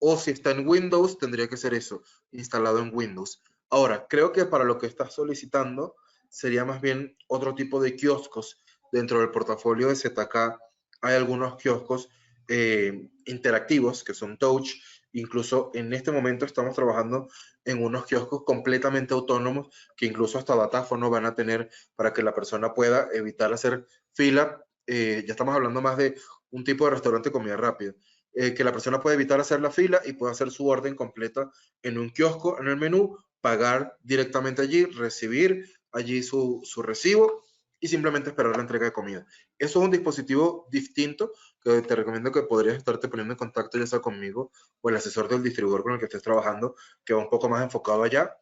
o si está en Windows, tendría que ser eso, instalado en Windows. Ahora, creo que para lo que estás solicitando sería más bien otro tipo de kioscos. Dentro del portafolio de ZK hay algunos kioscos interactivos que son touch. Incluso en este momento estamos trabajando en unos kioscos completamente autónomos que incluso hasta datáfono van a tener para que la persona pueda evitar hacer fila. Ya estamos hablando más de un tipo de restaurante de comida rápida. Que la persona puede evitar hacer la fila y puede hacer su orden completa en un kiosco, en el menú, pagar directamente allí, recibir allí su recibo y simplemente esperar la entrega de comida. Eso es un dispositivo distinto que te recomiendo que podrías estarte poniendo en contacto ya sea conmigo o el asesor del distribuidor con el que estés trabajando, que va un poco más enfocado allá.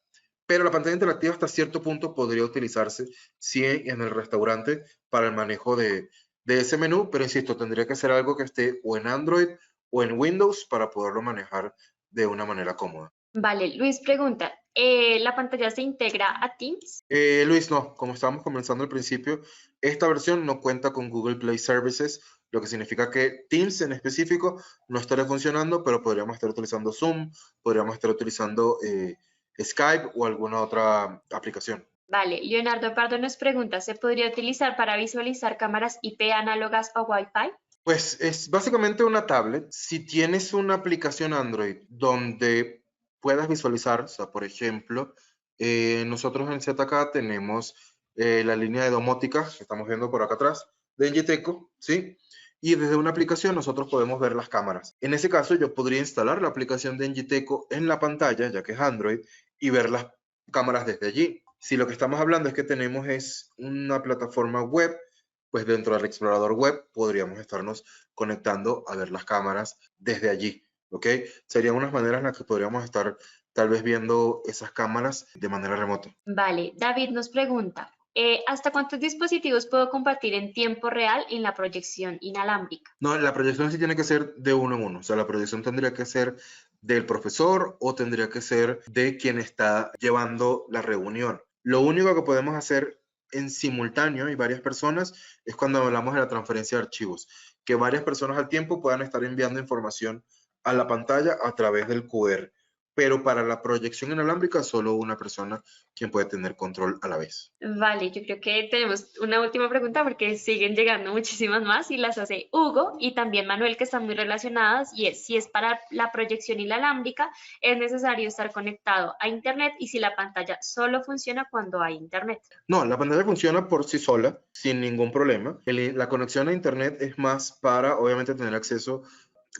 Pero la pantalla interactiva hasta cierto punto podría utilizarse sí en el restaurante para el manejo de ese menú, pero insisto, tendría que ser algo que esté o en Android o en Windows para poderlo manejar de una manera cómoda. Vale, Luis pregunta, ¿la pantalla se integra a Teams? Luis, no, como estábamos comenzando al principio, esta versión no cuenta con Google Play Services, lo que significa que Teams en específico no estaría funcionando, pero podríamos estar utilizando Zoom, podríamos estar utilizando Skype o alguna otra aplicación. Vale, Leonardo Pardo nos pregunta, ¿se podría utilizar para visualizar cámaras IP análogas o Wi-Fi? Pues es básicamente una tablet. Si tienes una aplicación Android donde puedas visualizar, o sea, por ejemplo, nosotros en ZK tenemos la línea de domótica que estamos viendo por acá atrás de Engiteco, ¿sí? Y desde una aplicación nosotros podemos ver las cámaras. En ese caso yo podría instalar la aplicación de Engiteco en la pantalla, ya que es Android, y ver las cámaras desde allí. Si lo que estamos hablando es que tenemos es una plataforma web, pues dentro del explorador web podríamos estarnos conectando a ver las cámaras desde allí, ¿ok? Serían unas maneras en las que podríamos estar tal vez viendo esas cámaras de manera remota. Vale, David nos pregunta, ¿hasta cuántos dispositivos puedo compartir en tiempo real en la proyección inalámbrica? No, la proyección sí tiene que ser de uno en uno, o sea, la proyección tendría que ser del profesor o tendría que ser de quien está llevando la reunión. Lo único que podemos hacer en simultáneo y varias personas es cuando hablamos de la transferencia de archivos, que varias personas al tiempo puedan estar enviando información a la pantalla a través del QR. Pero para la proyección inalámbrica, solo una persona quien puede tener control a la vez. Vale, yo creo que tenemos una última pregunta porque siguen llegando muchísimas más y las hace Hugo y también Manuel que están muy relacionadas y es si es para la proyección inalámbrica es necesario estar conectado a internet y si la pantalla solo funciona cuando hay internet. No, la pantalla funciona por sí sola, sin ningún problema. La conexión a internet es más para, obviamente, tener acceso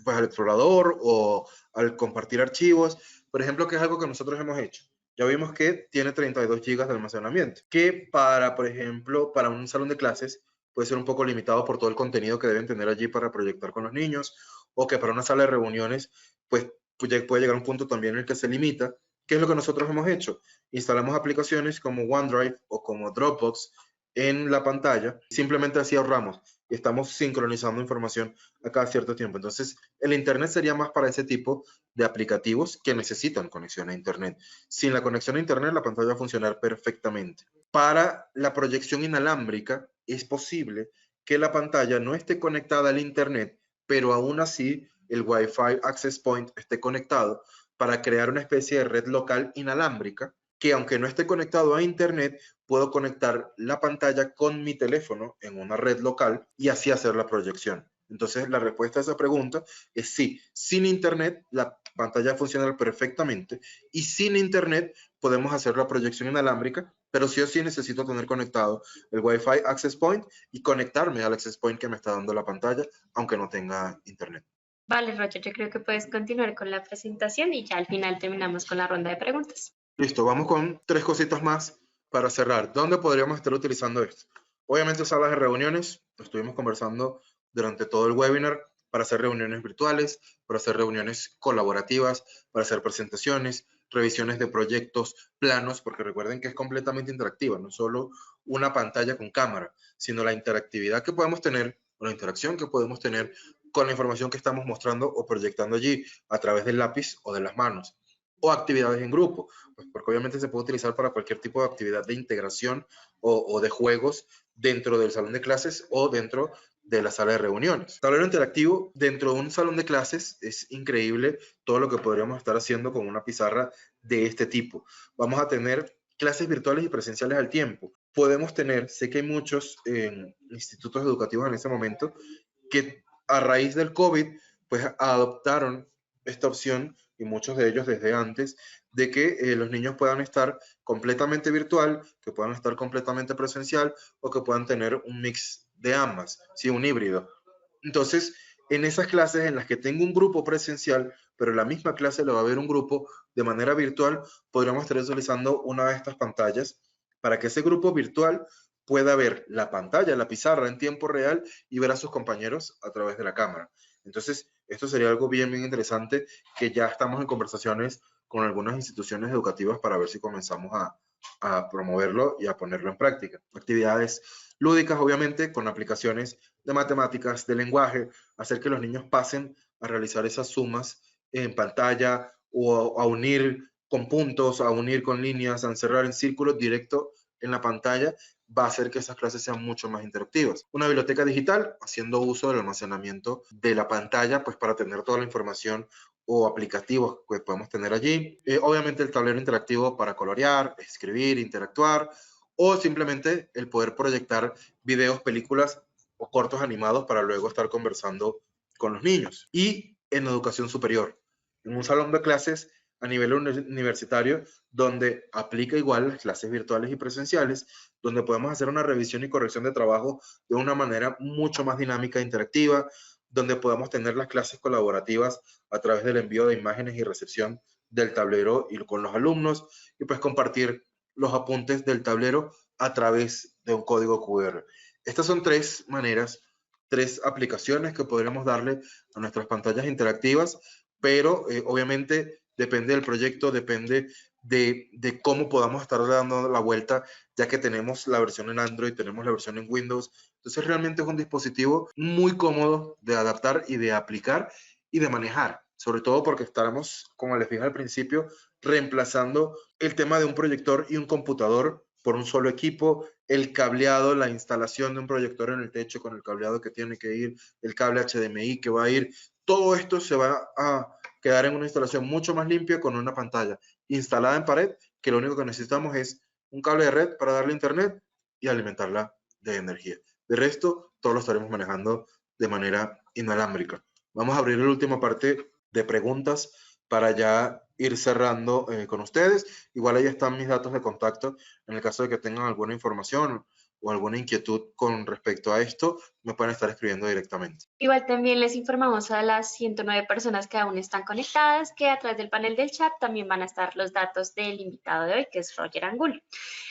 pues, al explorador o al compartir archivos. Por ejemplo, que es algo que nosotros hemos hecho. Ya vimos que tiene 32 GB de almacenamiento, que para, por ejemplo, para un salón de clases puede ser un poco limitado por todo el contenido que deben tener allí para proyectar con los niños, o que para una sala de reuniones, pues puede llegar a un punto también en el que se limita. ¿Qué es lo que nosotros hemos hecho? Instalamos aplicaciones como OneDrive o como Dropbox en la pantalla, simplemente así ahorramos y estamos sincronizando información a cada cierto tiempo. Entonces, el Internet sería más para ese tipo de aplicativos que necesitan conexión a Internet. Sin la conexión a Internet, la pantalla va a funcionar perfectamente. Para la proyección inalámbrica, es posible que la pantalla no esté conectada al Internet, pero aún así el Wi-Fi Access Point esté conectado para crear una especie de red local inalámbrica que aunque no esté conectado a internet, puedo conectar la pantalla con mi teléfono en una red local y así hacer la proyección. Entonces, la respuesta a esa pregunta es sí. Sin internet, la pantalla funciona perfectamente y sin internet podemos hacer la proyección inalámbrica pero sí o sí necesito tener conectado el Wi-Fi Access Point y conectarme al Access Point que me está dando la pantalla, aunque no tenga internet. Vale, Roger, yo creo que puedes continuar con la presentación y ya al final terminamos con la ronda de preguntas. Listo, vamos con 3 cositas más para cerrar. ¿Dónde podríamos estar utilizando esto? Obviamente salas de reuniones, estuvimos conversando durante todo el webinar para hacer reuniones virtuales, para hacer reuniones colaborativas, para hacer presentaciones, revisiones de proyectos, planos, porque recuerden que es completamente interactiva, no solo una pantalla con cámara, sino la interactividad que podemos tener, o la interacción que podemos tener con la información que estamos mostrando o proyectando allí a través del lápiz o de las manos, o actividades en grupo, pues porque obviamente se puede utilizar para cualquier tipo de actividad de integración o de juegos dentro del salón de clases o dentro de la sala de reuniones. Tablero interactivo dentro de un salón de clases es increíble todo lo que podríamos estar haciendo con una pizarra de este tipo. Vamos a tener clases virtuales y presenciales al tiempo. Podemos tener, sé que hay muchos institutos educativos en este momento que a raíz del COVID, pues adoptaron esta opción, y muchos de ellos desde antes, de que los niños puedan estar completamente virtual, que puedan estar completamente presencial o que puedan tener un mix de ambas, ¿sí? Un híbrido. Entonces, en esas clases en las que tengo un grupo presencial, pero en la misma clase le va a haber un grupo de manera virtual, podríamos estar utilizando una de estas pantallas para que ese grupo virtual pueda ver la pantalla, la pizarra en tiempo real y ver a sus compañeros a través de la cámara. Entonces, esto sería algo bien, bien interesante que ya estamos en conversaciones con algunas instituciones educativas para ver si comenzamos a promoverlo y a ponerlo en práctica. Actividades lúdicas, obviamente, con aplicaciones de matemáticas, de lenguaje, hacer que los niños pasen a realizar esas sumas en pantalla o a unir con puntos, a unir con líneas, a encerrar en círculos directo en la pantalla, va a hacer que esas clases sean mucho más interactivas. Una biblioteca digital, haciendo uso del almacenamiento de la pantalla, pues para tener toda la información o aplicativos que podemos tener allí. Obviamente el tablero interactivo para colorear, escribir, interactuar, o simplemente el poder proyectar videos, películas o cortos animados para luego estar conversando con los niños. Y en educación superior, en un salón de clases a nivel universitario, donde aplica igual las clases virtuales y presenciales, donde podemos hacer una revisión y corrección de trabajo de una manera mucho más dinámica e interactiva, donde podamos tener las clases colaborativas a través del envío de imágenes y recepción del tablero y con los alumnos, y pues compartir los apuntes del tablero a través de un código QR. Estas son 3 maneras, 3 aplicaciones que podríamos darle a nuestras pantallas interactivas, pero obviamente depende del proyecto, depende de cómo podamos estar dando la vuelta, ya que tenemos la versión en Android, tenemos la versión en Windows. Entonces realmente es un dispositivo muy cómodo de adaptar y de aplicar y de manejar, sobre todo porque estaremos, como les dije al principio, reemplazando el tema de un proyector y un computador por un solo equipo, el cableado, la instalación de un proyector en el techo con el cableado que tiene que ir, el cable HDMI que va a ir, todo esto se va a quedar en una instalación mucho más limpia con una pantalla instalada en pared, que lo único que necesitamos es un cable de red para darle internet y alimentarla de energía. De resto, todo lo estaremos manejando de manera inalámbrica. Vamos a abrir la última parte de preguntas para ya ir cerrando con ustedes. Igual ahí están mis datos de contacto en el caso de que tengan alguna información o alguna inquietud con respecto a esto, me pueden estar escribiendo directamente. Igual también les informamos a las 109 personas que aún están conectadas que a través del panel del chat también van a estar los datos del invitado de hoy, que es Roger Angulo.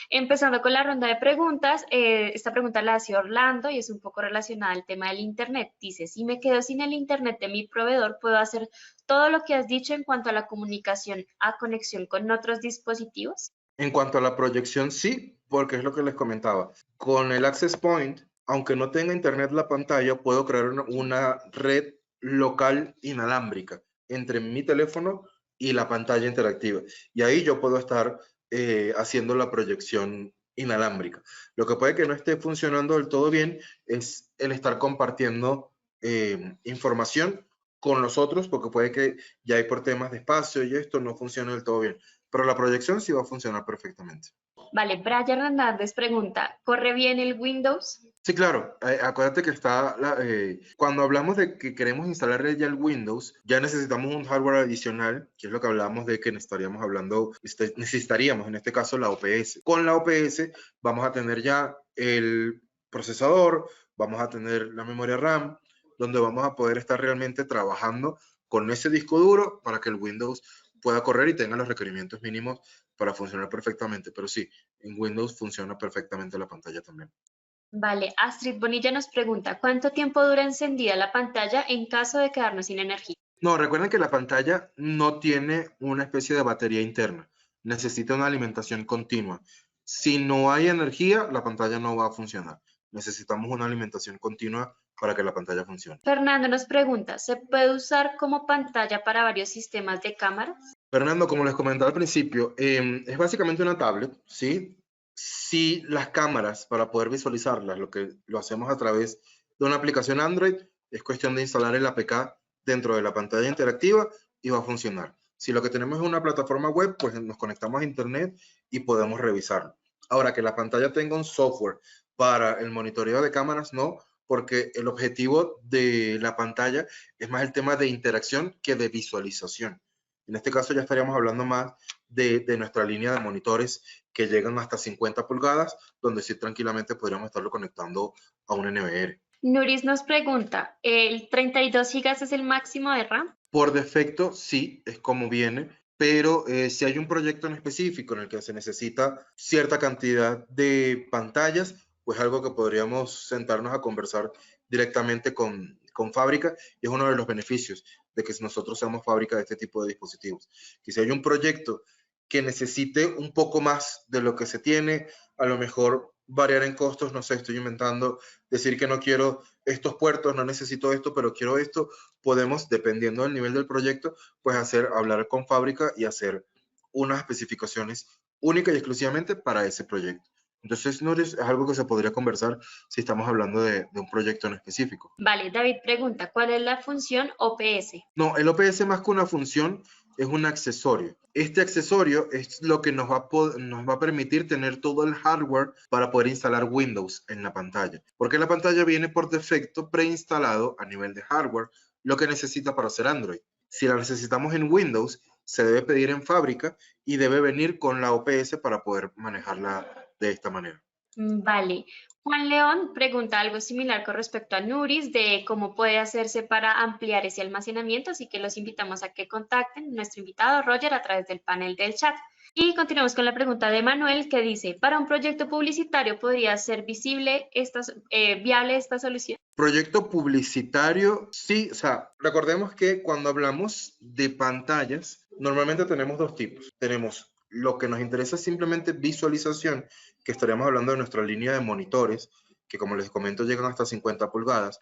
Empezando con la ronda de preguntas, esta pregunta la hace Orlando y es un poco relacionada al tema del Internet. Dice, si me quedo sin el Internet de mi proveedor, ¿puedo hacer todo lo que has dicho en cuanto a la comunicación a conexión con otros dispositivos? En cuanto a la proyección, sí, porque es lo que les comentaba. Con el Access Point, aunque no tenga internet la pantalla, puedo crear una red local inalámbrica entre mi teléfono y la pantalla interactiva. Y ahí yo puedo estar haciendo la proyección inalámbrica. Lo que puede que no esté funcionando del todo bien es el estar compartiendo información con los otros, porque puede que ya hay por temas de espacio y esto no funcione del todo bien. Pero la proyección sí va a funcionar perfectamente. Vale, Brian Hernández pregunta, ¿corre bien el Windows? Sí, claro. Acuérdate que cuando hablamos de que queremos instalar ya el Windows, ya necesitamos un hardware adicional, que es lo que hablábamos de que necesitaríamos en este caso la OPS. Con la OPS vamos a tener ya el procesador, vamos a tener la memoria RAM, donde vamos a poder estar realmente trabajando con ese disco duro para que el Windows pueda correr y tenga los requerimientos mínimos para funcionar perfectamente. Pero sí, en Windows funciona perfectamente la pantalla también. Vale, Astrid Bonilla nos pregunta, ¿cuánto tiempo dura encendida la pantalla en caso de quedarnos sin energía? No, recuerden que la pantalla no tiene una especie de batería interna. Necesita una alimentación continua. Si no hay energía, la pantalla no va a funcionar. Necesitamos una alimentación continua para que la pantalla funcione. Fernando nos pregunta, ¿se puede usar como pantalla para varios sistemas de cámaras? Fernando, como les comentaba al principio, es básicamente una tablet, ¿sí? Si las cámaras, para poder visualizarlas, lo hacemos a través de una aplicación Android, es cuestión de instalar el APK dentro de la pantalla interactiva y va a funcionar. Si lo que tenemos es una plataforma web, pues nos conectamos a internet y podemos revisarlo. Ahora, que la pantalla tenga un software para el monitoreo de cámaras, no, porque el objetivo de la pantalla es más el tema de interacción que de visualización. En este caso ya estaríamos hablando más de nuestra línea de monitores que llegan hasta 50 pulgadas, donde sí tranquilamente podríamos estarlo conectando a un NVR. Nuris nos pregunta, ¿el 32 GB es el máximo de RAM? Por defecto, sí, es como viene, pero si hay un proyecto en específico en el que se necesita cierta cantidad de pantallas, pues algo que podríamos sentarnos a conversar directamente con fábrica, y es uno de los beneficios de que nosotros seamos fábrica de este tipo de dispositivos. Que si hay un proyecto que necesite un poco más de lo que se tiene, a lo mejor variar en costos, no sé, estoy inventando, decir que no quiero estos puertos, no necesito esto, pero quiero esto, podemos, dependiendo del nivel del proyecto, pues hablar con fábrica y hacer unas especificaciones únicas y exclusivamente para ese proyecto. Entonces, no es algo que se podría conversar si estamos hablando de un proyecto en específico. Vale, David pregunta, ¿cuál es la función OPS? No, el OPS más que una función es un accesorio. Este accesorio es lo que nos va a permitir tener todo el hardware para poder instalar Windows en la pantalla. Porque la pantalla viene por defecto preinstalado a nivel de hardware lo que necesita para hacer Android. Si la necesitamos en Windows, se debe pedir en fábrica y debe venir con la OPS para poder manejarla de esta manera. Vale. Juan León pregunta algo similar con respecto a Nuris de cómo puede hacerse para ampliar ese almacenamiento, así que los invitamos a que contacten a nuestro invitado Roger a través del panel del chat. Y continuamos con la pregunta de Manuel que dice, ¿para un proyecto publicitario podría ser viable esta solución? Proyecto publicitario, sí, o sea, recordemos que cuando hablamos de pantallas, normalmente tenemos dos tipos. Tenemos lo que nos interesa es simplemente visualización, que estaríamos hablando de nuestra línea de monitores, que como les comento llegan hasta 50 pulgadas,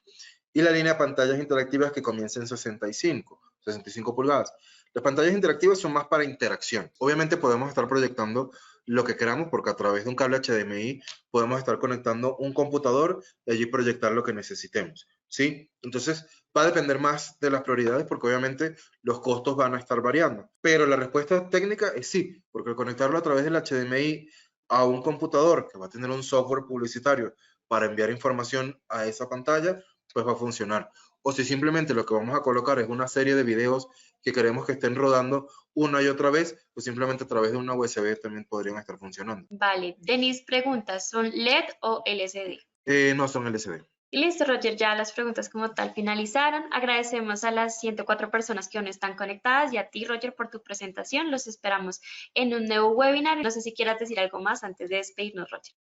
y la línea de pantallas interactivas que comienza en 65 pulgadas. Las pantallas interactivas son más para interacción. Obviamente podemos estar proyectando lo que queramos porque a través de un cable HDMI podemos estar conectando un computador y allí proyectar lo que necesitemos, ¿sí? Entonces va a depender más de las prioridades porque obviamente los costos van a estar variando. Pero la respuesta técnica es sí, porque al conectarlo a través del HDMI a un computador que va a tener un software publicitario para enviar información a esa pantalla, pues va a funcionar. O si simplemente lo que vamos a colocar es una serie de videos que queremos que estén rodando una y otra vez, pues simplemente a través de una USB también podrían estar funcionando. Vale. Denise pregunta, ¿son LED o LCD? No son LCD. Y listo, Roger, ya las preguntas como tal finalizaron. Agradecemos a las 104 personas que aún están conectadas y a ti, Roger, por tu presentación. Los esperamos en un nuevo webinar. No sé si quieras decir algo más antes de despedirnos, Roger.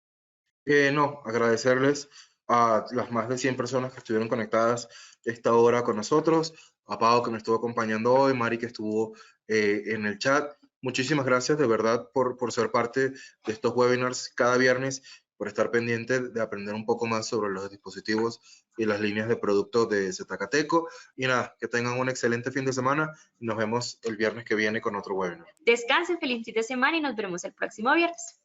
No, agradecerles a las más de 100 personas que estuvieron conectadas esta hora con nosotros, a Pau que me estuvo acompañando hoy, Mari que estuvo en el chat. Muchísimas gracias de verdad por ser parte de estos webinars cada viernes, por estar pendiente de aprender un poco más sobre los dispositivos y las líneas de producto de Zetacateco. Y nada, que tengan un excelente fin de semana y nos vemos el viernes que viene con otro webinar. Descansen, feliz fin de semana y nos veremos el próximo viernes.